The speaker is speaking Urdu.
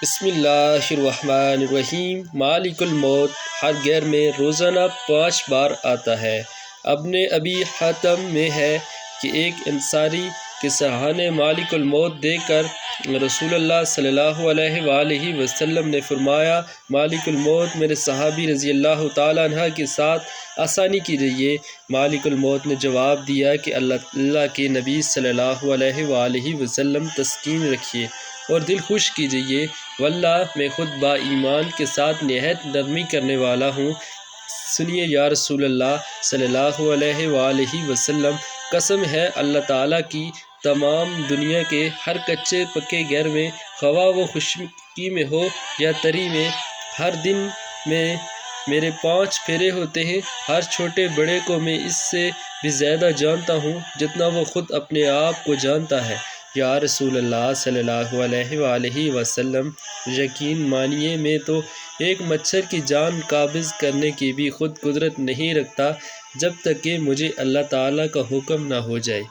بسم اللہ الرحمن الرحیم۔ مالک الموت ہر گھر میں روزانہ 5 بار آتا ہے۔ ابن ابی حاتم میں ہے کہ ایک انصاری کے سرحانے مالک الموت دیکھ کر رسول اللہ صلی اللہ علیہ وآلہ وسلم نے فرمایا، مالک الموت میرے صحابی رضی اللہ تعالیٰ عنہ کے ساتھ آسانی کیجئے۔ مالک الموت نے جواب دیا کہ اللہ کے نبی صلی اللہ علیہ وآلہ وسلم تسکین رکھیے اور دل خوش کیجئے، واللہ میں خود با ایمان کے ساتھ نہایت نرمی کرنے والا ہوں۔ سنیے یا رسول اللہ صلی اللہ علیہ وآلہ وسلم، قسم ہے اللہ تعالیٰ کی، تمام دنیا کے ہر کچے پکے گھر میں، خواہ وہ خشکی میں ہو یا تری میں، ہر دن میں میرے 5 پھیرے ہوتے ہیں۔ ہر چھوٹے بڑے کو میں اس سے بھی زیادہ جانتا ہوں جتنا وہ خود اپنے آپ کو جانتا ہے۔ یا رسول اللہ صلی اللہ علیہ وآلہ وسلم، یقین مانیے میں تو ایک مچھر کی جان قابض کرنے کی بھی خود قدرت نہیں رکھتا جب تک کہ مجھے اللہ تعالیٰ کا حکم نہ ہو جائے۔